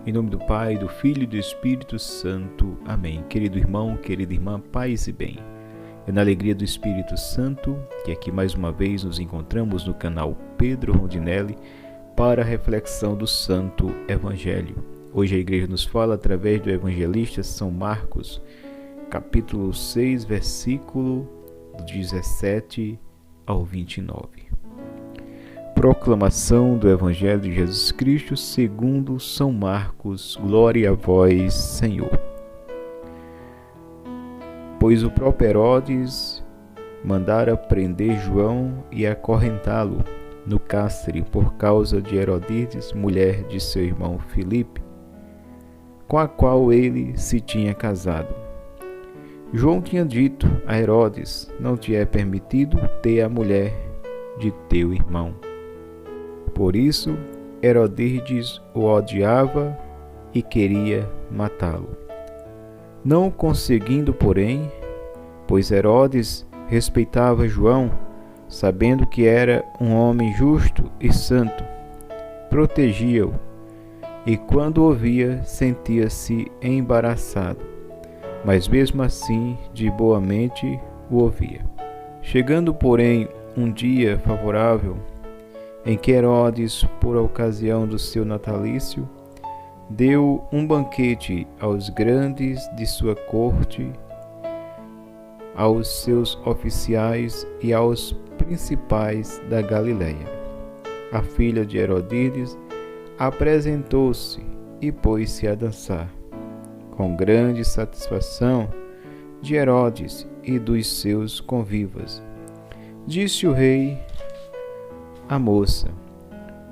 Em nome do Pai, do Filho e do Espírito Santo. Amém. Querido irmão, querida irmã, paz e bem. É na alegria do Espírito Santo que aqui mais uma vez nos encontramos no canal Pedro Rondinelli para a reflexão do Santo Evangelho. Hoje a igreja nos fala através do evangelista São Marcos, capítulo 6, versículo 17 ao 29. Proclamação do Evangelho de Jesus Cristo segundo São Marcos. Glória a vós, Senhor. Pois o próprio Herodes mandara prender João e acorrentá-lo no cárcere por causa de Herodíades, mulher de seu irmão Filipe, com a qual ele se tinha casado. João tinha dito a Herodes: não te é permitido ter a mulher de teu irmão. Por isso, Herodíades o odiava e queria matá-lo. Não conseguindo, porém, pois Herodes respeitava João, sabendo que era um homem justo e santo, protegia-o, e quando o ouvia, sentia-se embaraçado, mas mesmo assim de boa mente o ouvia. Chegando, porém, um dia favorável, em que Herodes, por ocasião do seu natalício, deu um banquete aos grandes de sua corte, aos seus oficiais e aos principais da Galileia. A filha de Herodíades apresentou-se e pôs-se a dançar, com grande satisfação de Herodes e dos seus convivas. Disse o rei à moça: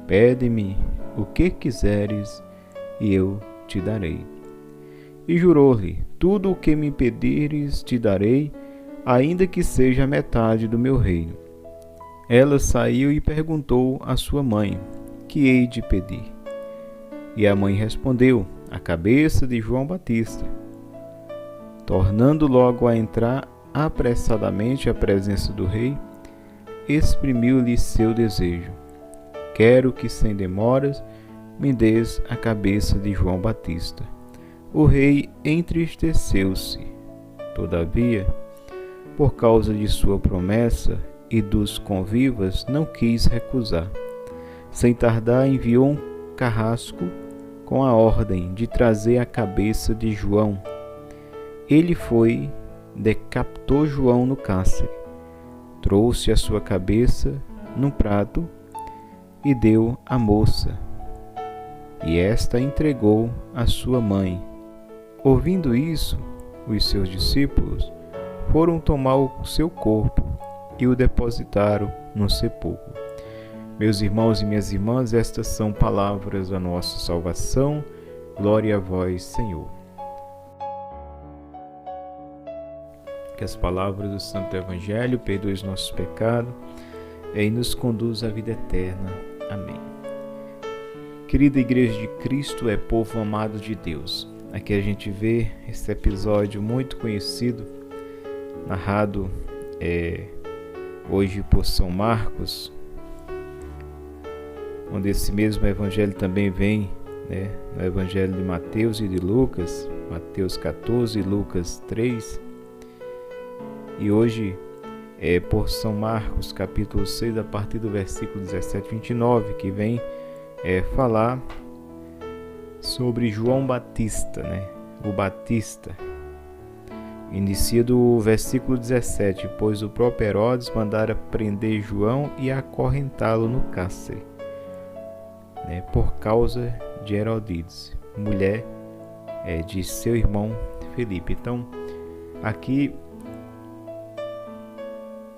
pede-me o que quiseres e eu te darei. E jurou-lhe: tudo o que me pedires te darei, ainda que seja metade do meu reino. Ela saiu e perguntou à sua mãe: que hei de pedir? E a mãe respondeu: a cabeça de João Batista. Tornando logo a entrar apressadamente à presença do rei, exprimiu-lhe seu desejo: quero que sem demoras me des a cabeça de João Batista. O rei entristeceu-se, todavia, por causa de sua promessa e dos convivas, não quis recusar. Sem tardar, enviou um carrasco com a ordem de trazer a cabeça de João. Ele foi, decapitou João no cárcere, trouxe a sua cabeça num prato e deu à moça, e esta entregou à sua mãe. Ouvindo isso, os seus discípulos foram tomar o seu corpo e o depositaram no sepulcro. Meus irmãos e minhas irmãs, estas são palavras da nossa salvação. Glória a vós, Senhor. Que as palavras do Santo Evangelho perdoem os nossos pecados e nos conduz à vida eterna. Amém. Querida Igreja de Cristo, é povo amado de Deus. Aqui a gente vê esse episódio muito conhecido, narrado hoje por São Marcos, onde esse mesmo Evangelho também vem no Evangelho de Mateus e de Lucas, Mateus 14 e Lucas 3. E hoje é por São Marcos, capítulo 6, a partir do versículo 17 e 29, que vem falar sobre João Batista, o Batista. Inicia do versículo 17: pois o próprio Herodes mandara prender João e acorrentá-lo no cárcere, por causa de Herodíades, mulher de seu irmão Filipe. Então, aqui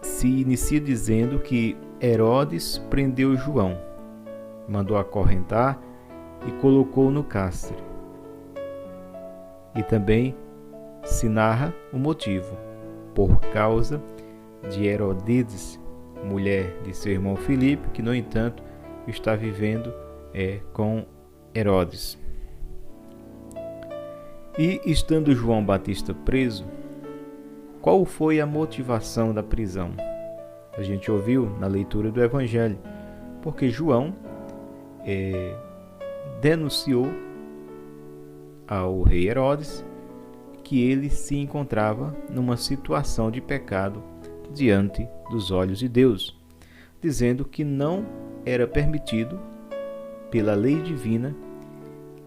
se inicia dizendo que Herodes prendeu João, mandou acorrentar e colocou no cárcere. E também se narra o motivo: por causa de Herodíades, mulher de seu irmão Filipe, que no entanto está vivendo com Herodes. E estando João Batista preso, qual foi a motivação da prisão? A gente ouviu na leitura do Evangelho, porque João denunciou ao rei Herodes que ele se encontrava numa situação de pecado diante dos olhos de Deus, dizendo que não era permitido, pela lei divina,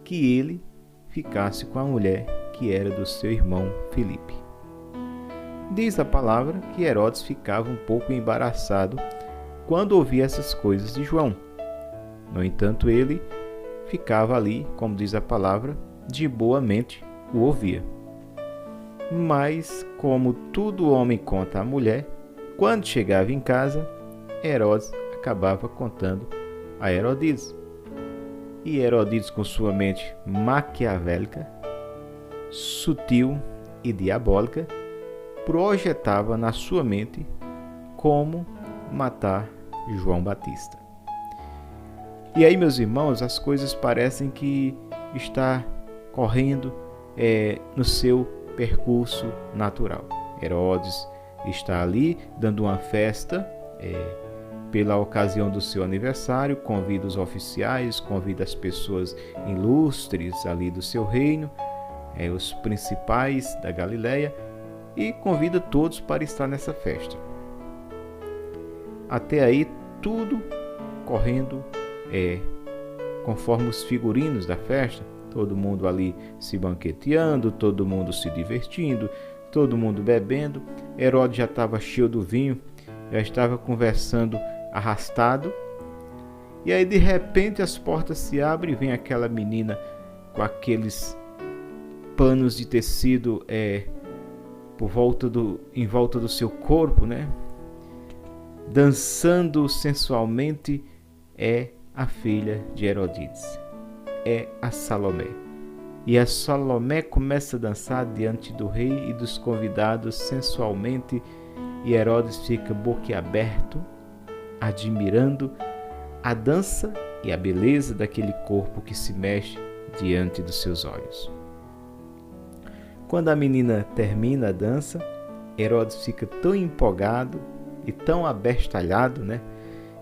que ele ficasse com a mulher que era do seu irmão Filipe. Diz a palavra que Herodes ficava um pouco embaraçado quando ouvia essas coisas de João. No entanto, ele ficava ali, como diz a palavra, de boa mente o ouvia. Mas, como todo homem conta à mulher, quando chegava em casa, Herodes acabava contando a Herodias. E Herodias, com sua mente maquiavélica, sutil e diabólica, projetava na sua mente como matar João Batista. E aí, meus irmãos, as coisas parecem que está correndo no seu percurso natural. Herodes está ali dando uma festa pela ocasião do seu aniversário, convida os oficiais, convida as pessoas ilustres ali do seu reino, os principais da Galileia, e convida todos para estar nessa festa. Até aí tudo correndo conforme os figurinos da festa, todo mundo ali se banqueteando, todo mundo se divertindo, todo mundo bebendo. Herodes já estava cheio do vinho, já estava conversando arrastado, e aí de repente as portas se abrem e vem aquela menina com aqueles panos de tecido em volta do seu corpo, né? Dançando sensualmente. É a filha de Herodíades, é a Salomé. E a Salomé começa a dançar diante do rei e dos convidados sensualmente, e Herodes fica boquiaberto, admirando a dança e a beleza daquele corpo que se mexe diante dos seus olhos. Quando a menina termina a dança, Herodes fica tão empolgado e tão abestalhado, né?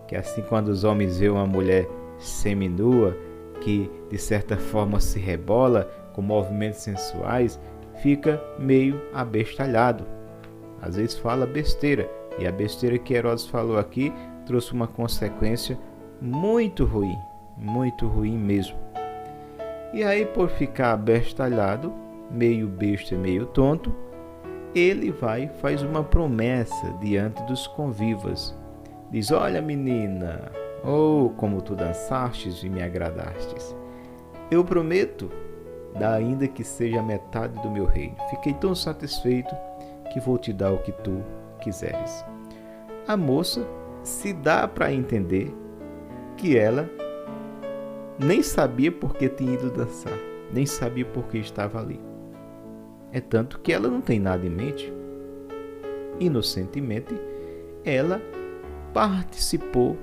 Que assim, quando os homens veem uma mulher seminua, que de certa forma se rebola com movimentos sensuais, fica meio abestalhado. Às vezes fala besteira, e a besteira que Herodes falou aqui trouxe uma consequência muito ruim mesmo. E aí, por ficar abestalhado, meio besta, meio tonto, ele faz uma promessa diante dos convivas. Diz: olha, menina, como tu dançastes e me agradastes. Eu prometo, ainda que seja metade do meu reino. Fiquei tão satisfeito que vou te dar o que tu quiseres. A moça se dá para entender que ela nem sabia por que tinha ido dançar, nem sabia por que estava ali. É tanto que ela não tem nada em mente. Inocentemente, ela participou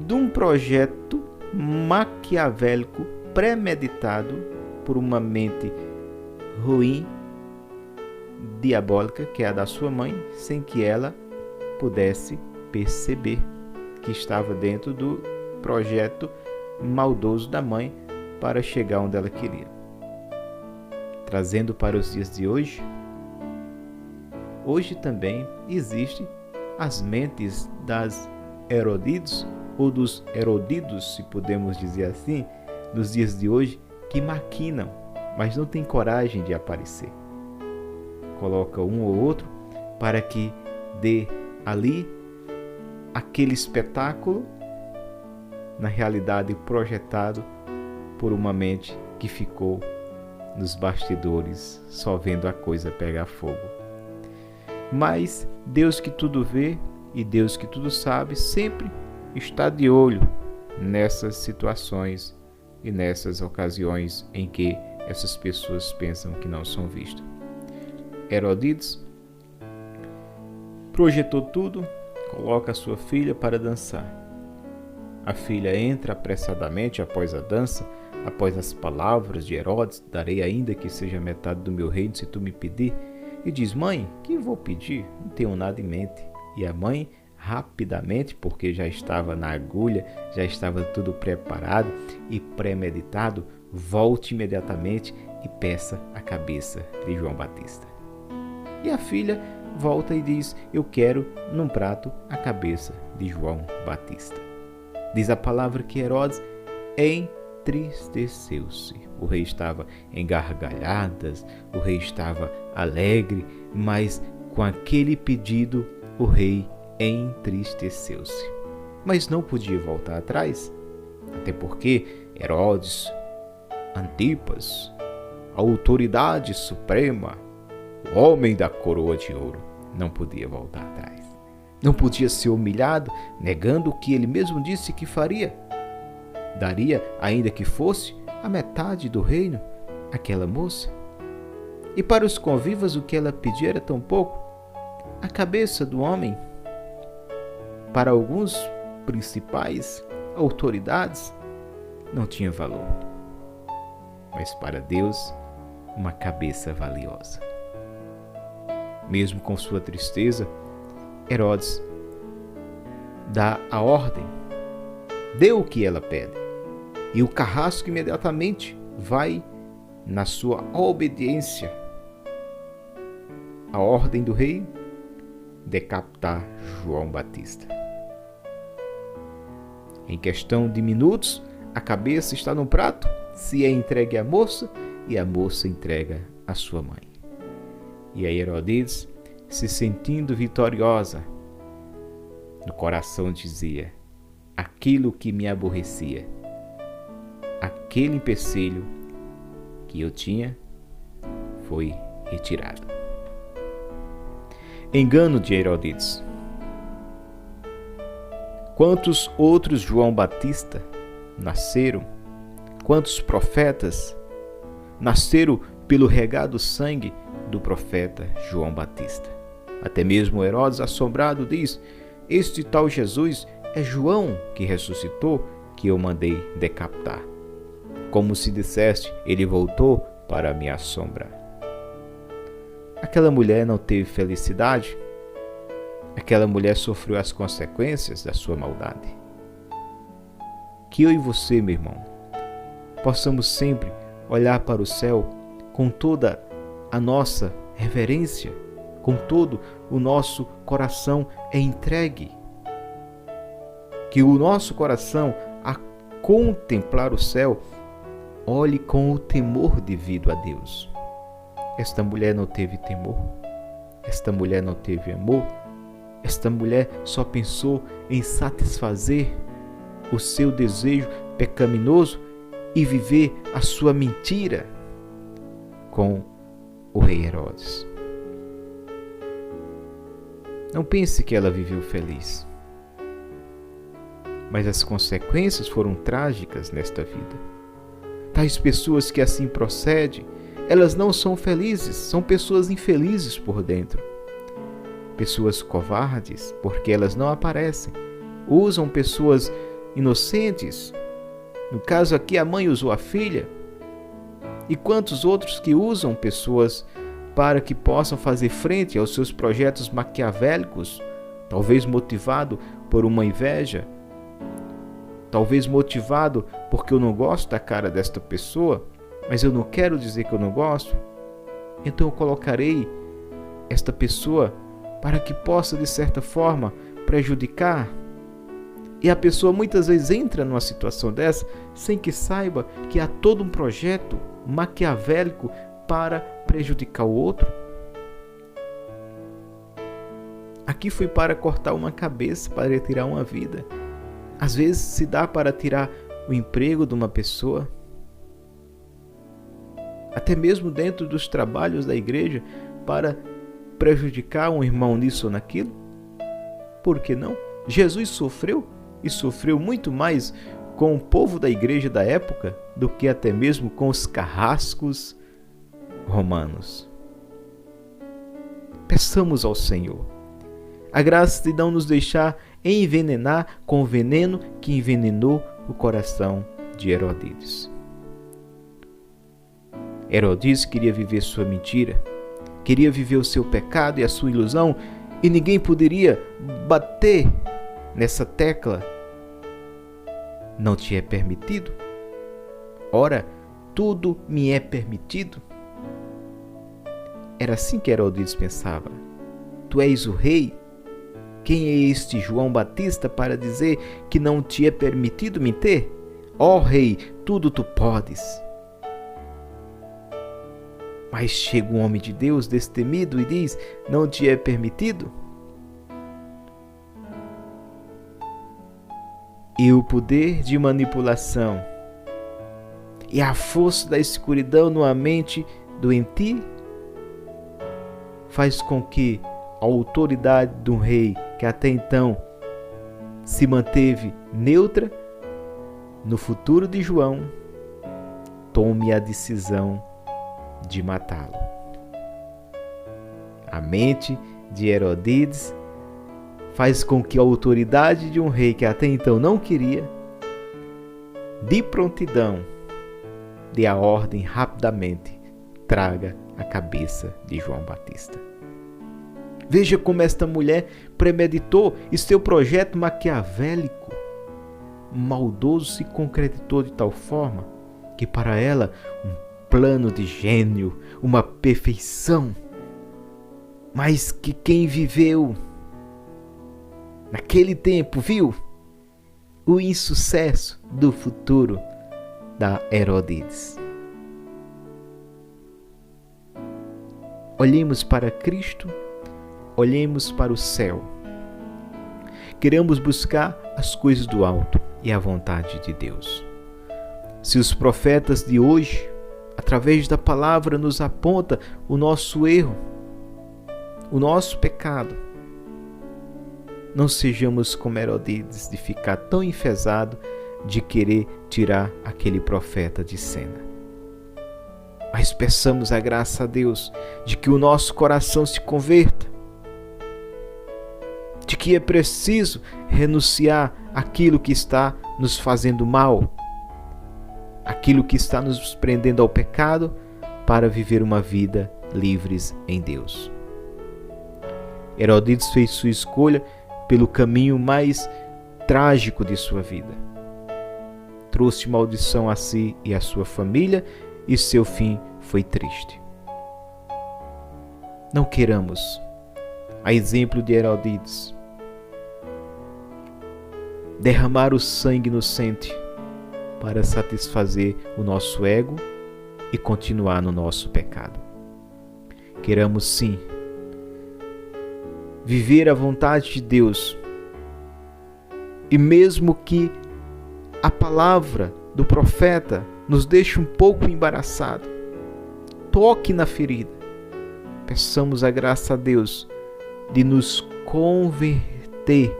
de um projeto maquiavélico premeditado por uma mente ruim, diabólica, que é a da sua mãe, sem que ela pudesse perceber que estava dentro do projeto maldoso da mãe para chegar onde ela queria. Trazendo para os dias de hoje, também existem as mentes das Herodias, ou dos Herodidos, se podemos dizer assim, nos dias de hoje, que maquinam, mas não têm coragem de aparecer. Coloca um ou outro para que dê ali aquele espetáculo, na realidade projetado por uma mente que ficou nos bastidores, só vendo a coisa pegar fogo. Mas Deus, que tudo vê e Deus que tudo sabe, sempre está de olho nessas situações e nessas ocasiões em que essas pessoas pensam que não são vistas. Herodias projetou tudo, coloca a sua filha para dançar. A filha entra apressadamente após a dança, após as palavras de Herodes: darei ainda que seja metade do meu reino se tu me pedir. E diz: mãe, que vou pedir? Não tenho nada em mente. E a mãe rapidamente, porque já estava na agulha, já estava tudo preparado e premeditado, volte imediatamente e peça a cabeça de João Batista. E a filha volta e diz: eu quero num prato a cabeça de João Batista. Diz a palavra que Herodes entristeceu-se. O rei estava em gargalhadas, o rei estava alegre, mas com aquele pedido o rei entristeceu-se. Mas não podia voltar atrás, até porque Herodes Antipas, a autoridade suprema, o homem da coroa de ouro, não podia voltar atrás. Não podia ser humilhado, negando o que ele mesmo disse que faria. Daria, ainda que fosse, a metade do reino àquela moça. E para os convivas o que ela pedia era tão pouco. A cabeça do homem. Para alguns principais autoridades não tinha valor. Mas para Deus, uma cabeça valiosa. Mesmo com sua tristeza, Herodes dá a ordem, deu o que ela pede, e o carrasco imediatamente vai na sua obediência à ordem do rei decapitar João Batista. Em questão de minutos, a cabeça está no prato, se é entregue à moça e a moça entrega à sua mãe. E aí Herodes, se sentindo vitoriosa, no coração dizia: aquilo que me aborrecia, aquele empecilho que eu tinha, foi retirado. Engano de Herodes. Quantos outros João Batista nasceram? Quantos profetas nasceram pelo regado sangue do profeta João Batista? Até mesmo Herodes, assombrado, diz: este tal Jesus é João que ressuscitou, que eu mandei decapitar. Como se disseste, ele voltou para me assombrar. Aquela mulher não teve felicidade. Aquela mulher sofreu as consequências da sua maldade. Que eu e você, meu irmão, possamos sempre olhar para o céu com toda a nossa reverência, com todo o nosso coração entregue. Que o nosso coração, a contemplar o céu, olhe com o temor devido a Deus. Esta mulher não teve temor, esta mulher não teve amor, esta mulher só pensou em satisfazer o seu desejo pecaminoso e viver a sua mentira com o rei Herodes. Não pense que ela viveu feliz, mas as consequências foram trágicas nesta vida. Tais pessoas que assim procedem, elas não são felizes, são pessoas infelizes por dentro. Pessoas covardes, porque elas não aparecem. Usam pessoas inocentes. No caso aqui, a mãe usou a filha. E quantos outros que usam pessoas para que possam fazer frente aos seus projetos maquiavélicos, talvez motivado por uma inveja, talvez motivado porque eu não gosto da cara desta pessoa, mas eu não quero dizer que eu não gosto, então eu colocarei esta pessoa para que possa, de certa forma, prejudicar. E a pessoa muitas vezes entra numa situação dessa sem que saiba que há todo um projeto maquiavélico para prejudicar o outro. Aqui foi para cortar uma cabeça, para retirar uma vida. Às vezes se dá para tirar o emprego de uma pessoa, até mesmo dentro dos trabalhos da igreja, para prejudicar um irmão nisso ou naquilo. Por que não? Jesus sofreu, e sofreu muito mais com o povo da igreja da época do que até mesmo com os carrascos romanos. Peçamos ao Senhor a graça de não nos deixar envenenar com o veneno que envenenou o coração de Herodes. Herodes queria viver sua mentira, queria viver o seu pecado e a sua ilusão, e ninguém poderia bater nessa tecla. Não te é permitido? Ora, tudo me é permitido. Era assim que Herodes pensava. Tu és o rei? Quem é este João Batista para dizer que não te é permitido me ter? Ó rei, tudo tu podes. Mas chega um homem de Deus destemido e diz, não te é permitido? E o poder de manipulação e a força da escuridão numa mente doentia faz com que a autoridade de um rei que até então se manteve neutra, no futuro de João, tome a decisão de matá-lo. A mente de Herodes faz com que a autoridade de um rei que até então não queria, de prontidão, dê a ordem rapidamente, traga a cabeça de João Batista. Veja como esta mulher premeditou e seu projeto maquiavélico, maldoso, se concretizou de tal forma que para ela um plano de gênio, uma perfeição, mas que quem viveu naquele tempo viu o insucesso do futuro da Herodes. Olhemos para Cristo, olhemos para o céu. Queremos buscar as coisas do alto e a vontade de Deus. Se os profetas de hoje, através da palavra, nos apontam o nosso erro, o nosso pecado, não sejamos como Herodes de ficar tão enfesado de querer tirar aquele profeta de cena. Mas peçamos a graça a Deus de que o nosso coração se converta, de que é preciso renunciar àquilo que está nos fazendo mal, aquilo que está nos prendendo ao pecado, para viver uma vida livres em Deus. Herodes fez sua escolha pelo caminho mais trágico de sua vida. Trouxe maldição a si e a sua família, e seu fim foi triste. Não queiramos, a exemplo de Herodes, derramar o sangue inocente para satisfazer o nosso ego e continuar no nosso pecado. Queramos sim viver a vontade de Deus, e mesmo que a palavra do profeta nos deixe um pouco embaraçado, toque na ferida, peçamos a graça a Deus de nos converter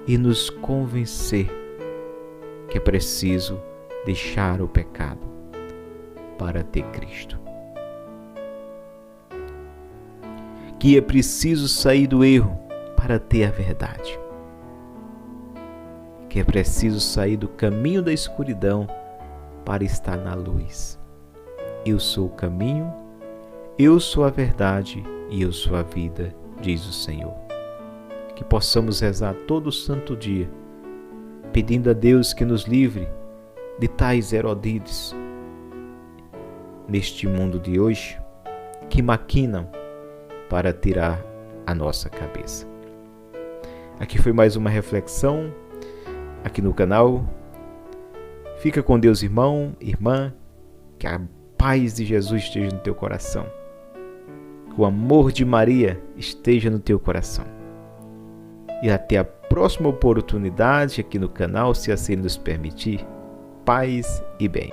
e nos convencer que é preciso deixar o pecado para ter Cristo. Que é preciso sair do erro para ter a verdade. Que é preciso sair do caminho da escuridão para estar na luz. Eu sou o caminho, eu sou a verdade e eu sou a vida, diz o Senhor. Que possamos rezar todo santo dia, pedindo a Deus que nos livre de tais Herodes neste mundo de hoje, que maquinam para tirar a nossa cabeça. Aqui foi mais uma reflexão aqui no canal. Fica com Deus, irmão, irmã, que a paz de Jesus esteja no teu coração, que o amor de Maria esteja no teu coração. E até a próxima oportunidade aqui no canal, se assim nos permitir. Paz e bem.